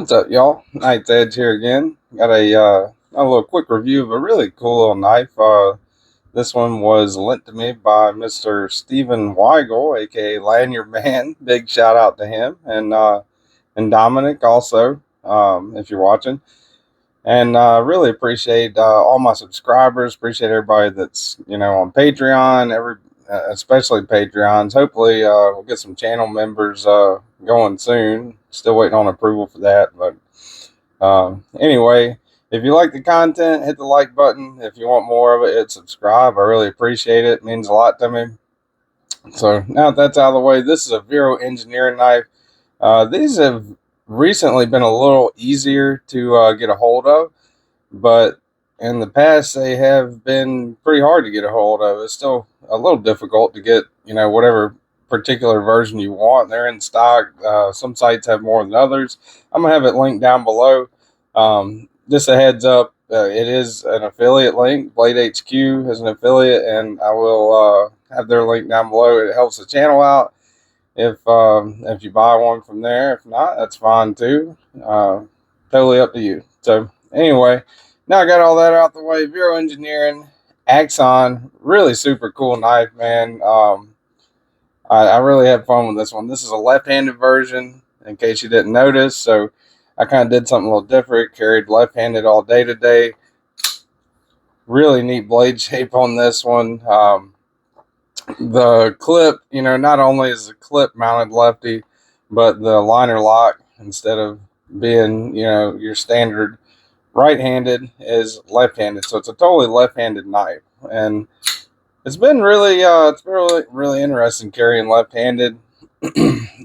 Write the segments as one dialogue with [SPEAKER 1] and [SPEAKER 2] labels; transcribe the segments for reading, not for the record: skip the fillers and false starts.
[SPEAKER 1] What's up, y'all? Knight's Edge here again. Got a little quick review of a really cool little knife. This one was lent to me by Mr. Stephen Weigel, aka Lanyard Man. Big shout out to him and Dominic also, if you're watching. And really appreciate all my subscribers. Appreciate everybody that's on Patreon. Especially Patreons. Hopefully, we'll get some channel members going soon. Still waiting on approval for that, but anyway, if you like the content, hit the like button. If you want more of it, hit subscribe. I really appreciate it. It means a lot to me. So now that that's out of the way, this is a Vero engineering knife. These have recently been a little easier to get a hold of, but in the past they have been pretty hard to get a hold of. It's still a little difficult to get, whatever particular version you want. They're in stock. Some sites have more than others. I'm gonna have it linked down below. Just a heads up, it is an affiliate link. BladeHQ is an affiliate, and I will have their link down below. It helps the channel out if you buy one from there. If not, that's fine too. Totally up to you. So anyway, now I got all that out the way. Vero Engineering, Axon, really super cool knife, man. I really had fun with this one. This is a left-handed version, in case you didn't notice. So I kind of did something a little different. Carried left-handed all day today. Really neat blade shape on this one. The clip, not only is the clip mounted lefty, but the liner lock, instead of being, your standard right-handed, is left-handed. So it's a totally left-handed knife. And it's been really interesting carrying left-handed,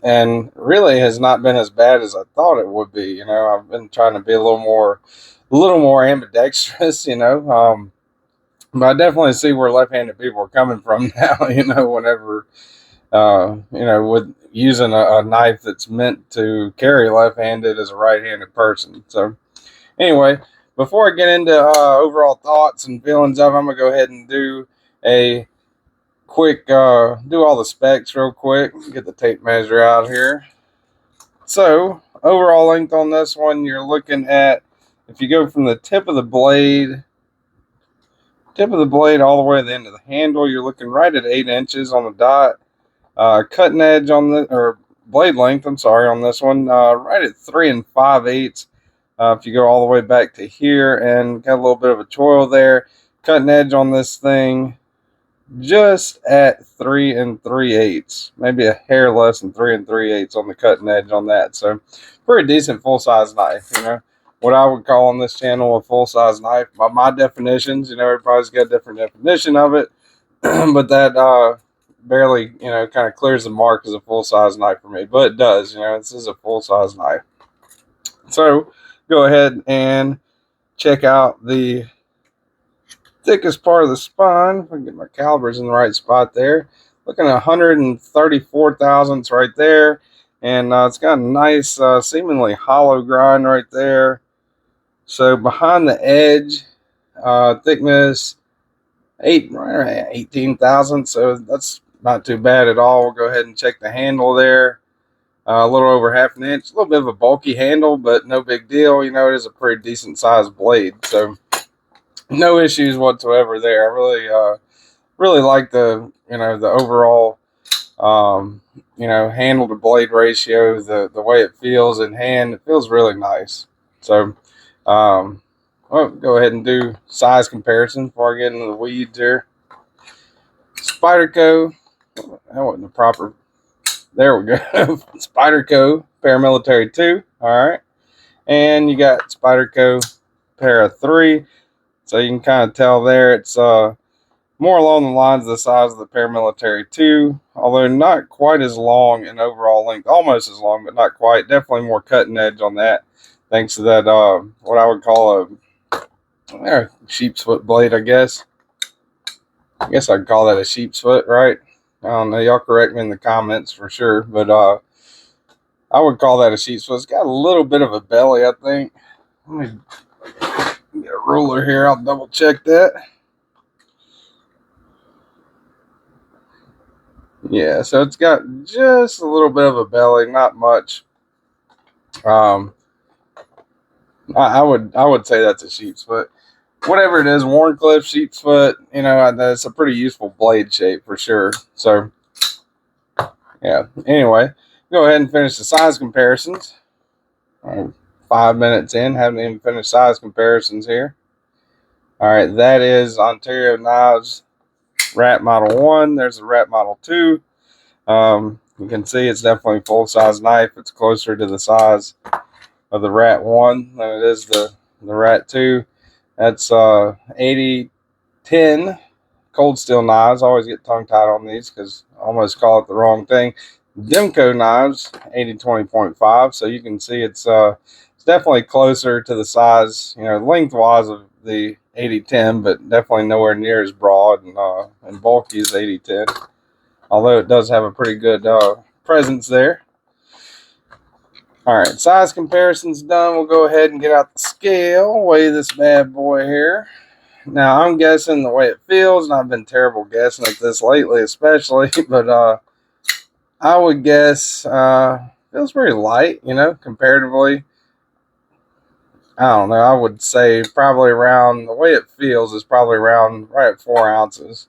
[SPEAKER 1] and really has not been as bad as I thought it would be. I've been trying to be a little more ambidextrous, but I definitely see where left-handed people are coming from now. Whenever with using a knife that's meant to carry left-handed as a right-handed person. So anyway, before I get into overall thoughts and feelings of it, I'm gonna go ahead and do a quick do all the specs real quick. Get the tape measure out here. So overall length on this one, you're looking at, if you go from the tip of the blade all the way to the end of the handle, you're looking right at 8 inches on the dot. Cutting edge on the, or blade length, I'm sorry, on this one, right at 3 5/8. If you go all the way back to here, and got a little bit of a choil there. Cutting edge on this thing just at 3 3/8, maybe a hair less than 3 3/8 on the cutting edge on that. So pretty decent full-size knife. What I would call on this channel a full-size knife by my definitions. Everybody's got a different definition of it, but that barely kind of clears the mark as a full-size knife for me. But it does. This is a full-size knife. So go ahead and check out the thickest part of the spine. If I can get my calibers in the right spot there. Looking at 134 thousandths right there. And it's got a nice, seemingly hollow grind right there. So behind the edge, thickness 18 thousandths. So that's not too bad at all. We'll go ahead and check the handle there. A little over 1/2 inch. A little bit of a bulky handle, but no big deal. It is a pretty decent sized blade. So no issues whatsoever there. I really like the the overall handle to blade ratio, the way it feels in hand. It feels really nice. So well, go ahead and do size comparison before I get into the weeds here. Spyderco, that wasn't the proper, there we go. Spyderco Paramilitary 2, all right, and you got Spyderco Para 3. So you can kind of tell there it's more along the lines of the size of the Paramilitary 2, although not quite as long in overall length. Almost as long, but not quite. Definitely more cutting edge on that, thanks to that what I would call a sheep's foot blade, I guess. I guess I'd call that a sheep's foot, right? I don't know. Y'all correct me in the comments for sure, but I would call that a sheep's foot. It's got a little bit of a belly, I think. Let me get a ruler here. I'll double check that. Yeah, so it's got just a little bit of a belly, not much. I would say that's a sheep's foot. Whatever it is, Warncliffe, sheep's foot, you know, that's a pretty useful blade shape for sure. So, yeah. Anyway, go ahead and finish the size comparisons. 5 minutes in, haven't even finished size comparisons here. All right, that is Ontario Knives Rat Model 1. There's the Rat Model 2. You can see it's definitely a full-size knife. It's closer to the size of the Rat 1 than it is the Rat 2. That's 80-10 cold steel knives. I always get tongue-tied on these because I almost call it the wrong thing. Demco knives, 80-20.5. So you can see it's definitely closer to the size, you know, lengthwise of the 80-10, but definitely nowhere near as broad and bulky as 80-10. Although it does have a pretty good presence there. All right, size comparison's done. We'll go ahead and get out the scale, weigh this bad boy here. Now, I'm guessing the way it feels, and I've been terrible guessing at this lately especially, but I would guess feels very light, you know, comparatively. I don't know. I would say probably around, the way it feels is probably around right at 4 ounces.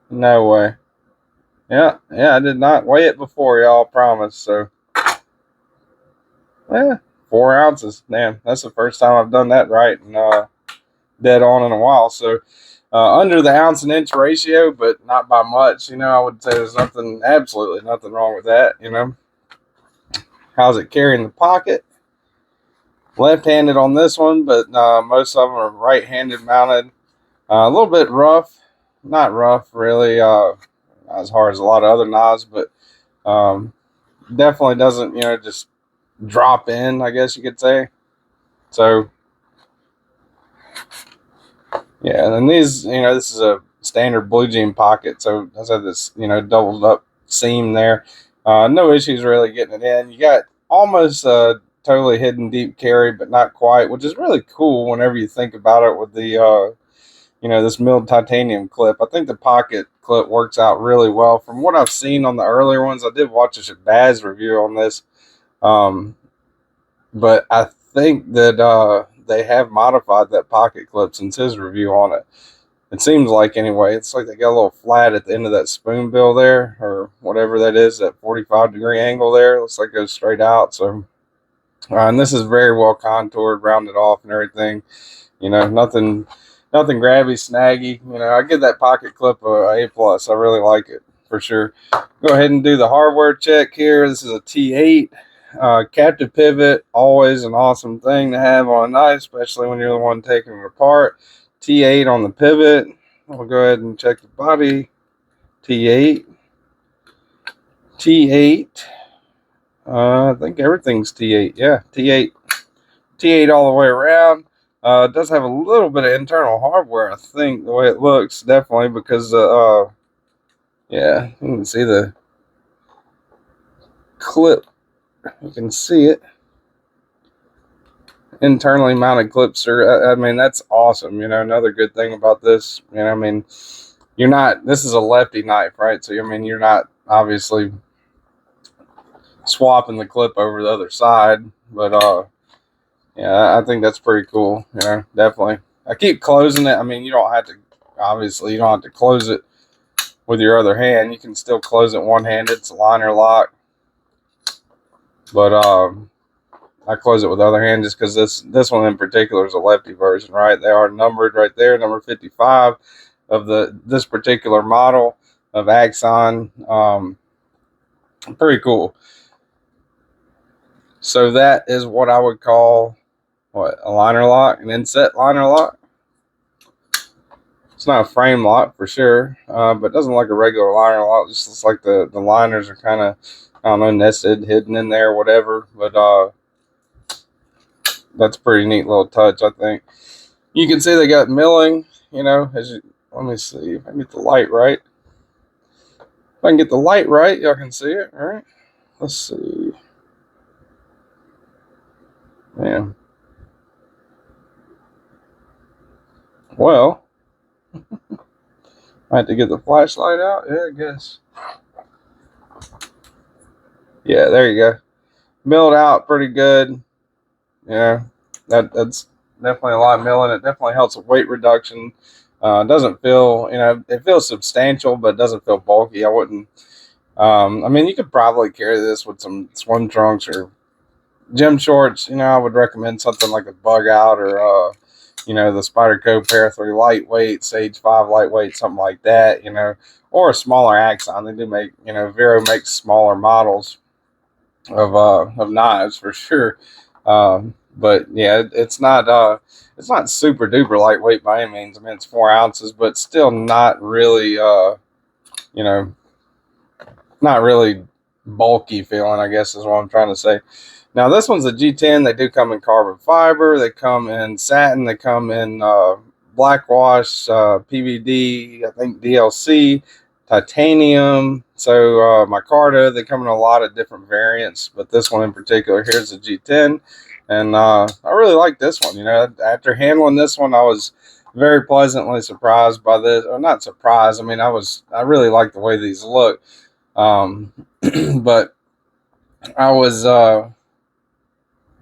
[SPEAKER 1] No way. Yeah, I did not weigh it before, y'all, promise. So, yeah, 4 ounces. Damn, that's the first time I've done that right and dead on in a while. So, under the ounce and inch ratio, but not by much. You know, I would say there's absolutely nothing wrong with that. You know, how's it carrying the pocket? Left-handed on this one, but most of them are right-handed mounted. A little bit rough, not rough really, not as hard as a lot of other knives, but definitely doesn't, you know, just drop in, I guess you could say. So, yeah, and these, you know, this is a standard blue jean pocket, so it does have this, you know, doubled up seam there. No issues really getting it in. You got almost a totally hidden deep carry, but not quite, which is really cool whenever you think about it with the, you know, this milled titanium clip. I think the pocket clip works out really well. From what I've seen on the earlier ones, I did watch a Shabazz review on this, but I think that they have modified that pocket clip since his review on it. It seems like, anyway. It's like they got a little flat at the end of that spoon bill there, or whatever that is, that 45-degree angle there. Looks like it goes straight out. So, and this is very well contoured, rounded off, and everything. You know, nothing grabby, snaggy. You know, I give that pocket clip a A+. I really like it for sure. Go ahead and do the hardware check here. This is a T8. Captive pivot, always an awesome thing to have on a knife, especially when you're the one taking it apart. T8 on the pivot. We'll go ahead and check the body. T8. I think everything's T8. Yeah, T8. T8 all the way around. It does have a little bit of internal hardware, I think, the way it looks, definitely, because, yeah, you can see the clip. You can see it. Internally mounted clips are, I mean, that's awesome. You know, another good thing about this, you know, I mean, this is a lefty knife, right? So, I mean, you're not obviously swapping the clip over the other side, but, yeah, I think that's pretty cool. You know, definitely. I keep closing it. I mean, you don't have to close it with your other hand. You can still close it one-handed. It's a liner lock. But, I close it with the other hand just because this one in particular is a lefty version, right? They are numbered right there, number 55 of this particular model of Axon. Pretty cool. So that is what I would call a liner lock, an inset liner lock. It's not a frame lock for sure, but it doesn't look like a regular liner lock. It just looks like the liners are kind of, I don't know, nested, hidden in there, whatever. But that's a pretty neat little touch, I think. You can see they got milling, you know, let me see if I can get the light right. If I can get the light right, y'all can see it, all right? Let's see. Man. Well, I have to get the flashlight out. Yeah, I guess. Yeah, there you go. Milled out pretty good. You know, that's definitely a lot of milling. It definitely helps with weight reduction. Doesn't feel, it feels substantial, but doesn't feel bulky. I wouldn't. I mean, you could probably carry this with some swim trunks or gym shorts. I would recommend something like a Bug Out or the Spyderco Para 3 lightweight, Sage 5 lightweight, something like that. Or a smaller Axon. They do make, Vero makes smaller models of knives for sure. But yeah, it's not super duper lightweight by any means. I mean, it's 4 ounces, but still not really you know not really bulky feeling, I guess is what I'm trying to say. Now this one's a G10. They do come in carbon fiber, they come in satin, they come in blackwash, PVD, I think DLC, titanium. So micarta, they come in a lot of different variants, but this one in particular here's the G10, and I really like this one. After handling this one, I was very pleasantly surprised by this, or not surprised. I mean, I really like the way these look, but I was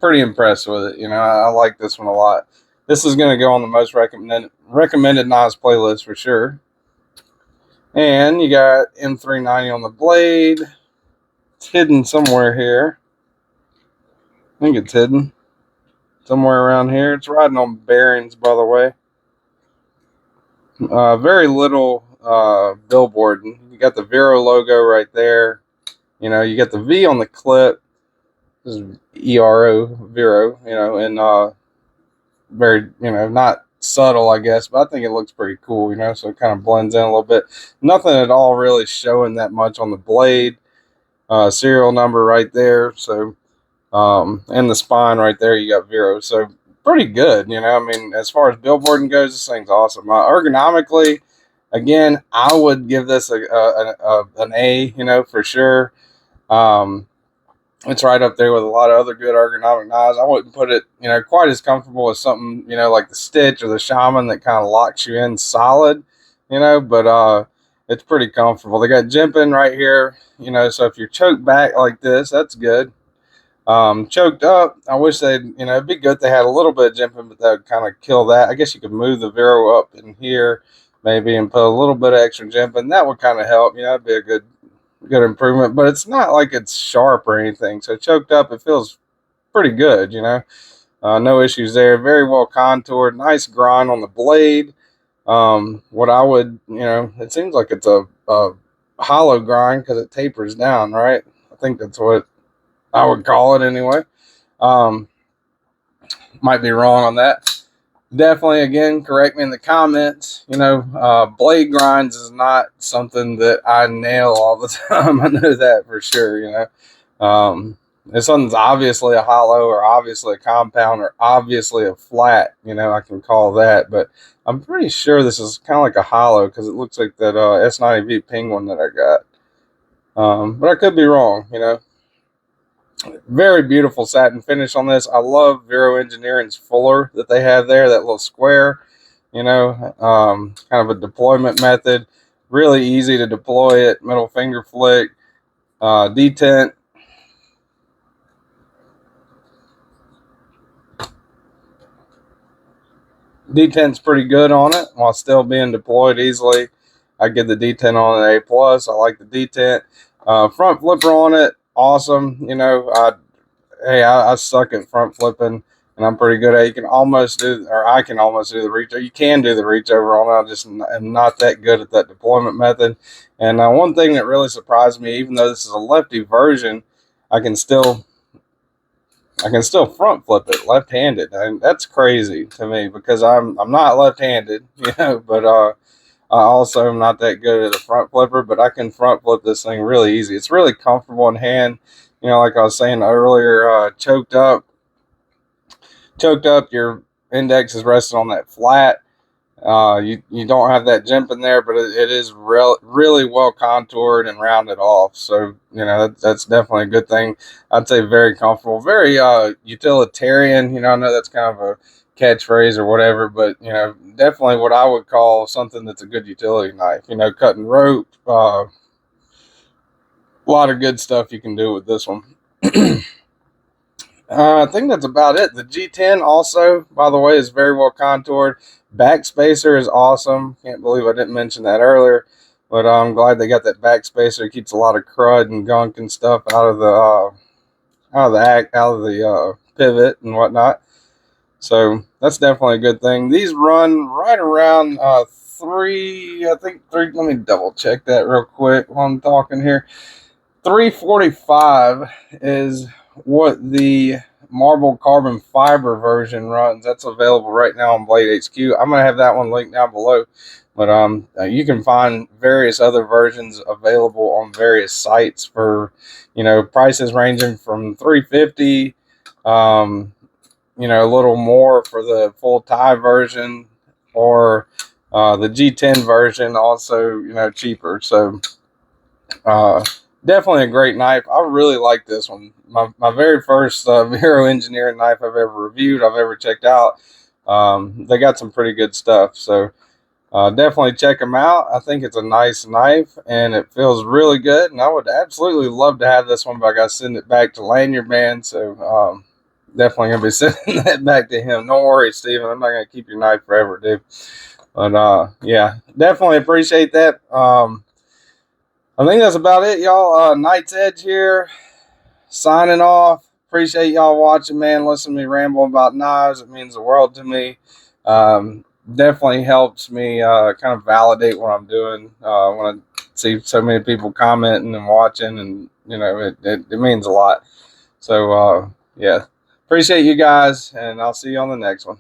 [SPEAKER 1] pretty impressed with it. I like this one a lot. This is going to go on the most recommended knives playlist for sure. And you got M390 on the blade. It's hidden somewhere here. I think it's hidden somewhere around here. It's riding on bearings, by the way. Very little billboard. You got the Vero logo right there. You got the V on the clip. This is ERO, Vero, and very, not subtle, I guess, but I think it looks pretty cool, so it kind of blends in a little bit. Nothing at all really showing that much on the blade. Serial number right there, so, and the spine right there, you got Vero, so pretty good, I mean, as far as billboarding goes, this thing's awesome. Ergonomically, again, I would give this an A, for sure. It's right up there with a lot of other good ergonomic knives. I wouldn't put it, quite as comfortable as something, like the Stitch or the Shaman that kind of locks you in solid, but it's pretty comfortable. They got jimping right here, so if you're choked back like this, that's good. Choked up, I wish they'd, it'd be good if they had a little bit of jimping, but that would kind of kill that. I guess you could move the Vero up in here maybe and put a little bit of extra jimping. That would kind of help, that'd be a good improvement, but it's not like it's sharp or anything. So choked up, it feels pretty good, no issues there. Very well contoured, nice grind on the blade. What I would, it seems like it's a hollow grind because it tapers down, right? I think that's what I would call it anyway. Might be wrong on that. Definitely, again, correct me in the comments. Blade grinds is not something that I nail all the time. I know that for sure. If something's obviously a hollow or obviously a compound or obviously a flat, I can call that. But I'm pretty sure this is kind of like a hollow because it looks like that S90V Penguin that I got. But I could be wrong. Very beautiful satin finish on this. I love Vero Engineering's fuller that they have there, that little square, kind of a deployment method. Really easy to deploy it, middle finger flick, detent. Detent's pretty good on it while still being deployed easily. I give the detent on an A+. I like the detent. Front flipper on it, awesome. I suck at front flipping, and I'm pretty good at it. I can almost do the reach. You can do the reach over on it. I just am not that good at that deployment method. And one thing that really surprised me, even though this is a lefty version, I can still front flip it left-handed, and that's crazy to me because I'm not left-handed, but I also am not that good at a front flipper, but I can front flip this thing really easy. It's really comfortable in hand. Like I was saying earlier, choked up, your index is resting on that flat. You don't have that jimp in there, but it is really well contoured and rounded off. So, that's definitely a good thing. I'd say very comfortable, very utilitarian. I know that's kind of a catchphrase or whatever, but, definitely what I would call something that's a good utility knife. Cutting rope, a lot of good stuff you can do with this one. I think that's about it. The G10 also, by the way, is very well contoured. Backspacer is awesome. Can't believe I didn't mention that earlier, but I'm glad they got that backspacer. It keeps a lot of crud and gunk and stuff out of the pivot and whatnot. So that's definitely a good thing. These run right around three. I think three. Let me double check that real quick while I'm talking here. 345 is what the marble carbon fiber version runs. That's available right now on BladeHQ. I'm gonna have that one linked down below, but you can find various other versions available on various sites for, you know, prices ranging from 350, you know, a little more for the full tie version, or the G10 version also, you know, cheaper. So definitely a great knife. I really like this one. My very first Vero engineering knife I've ever reviewed, I've ever checked out. They got some pretty good stuff. So definitely check them out. I think it's a nice knife and it feels really good. And I would absolutely love to have this one, but I got to send it back to Lanyard Man. So definitely going to be sending that back to him. Don't worry, Steven. I'm not going to keep your knife forever, dude. But yeah, definitely appreciate that. I think that's about it, y'all. Knight's Edge here, signing off. Appreciate y'all watching, man. Listen to me ramble about knives. It means the world to me. Definitely helps me kind of validate what I'm doing when I see so many people commenting and watching, and you know, it means a lot. So yeah, appreciate you guys, and I'll see you on the next one.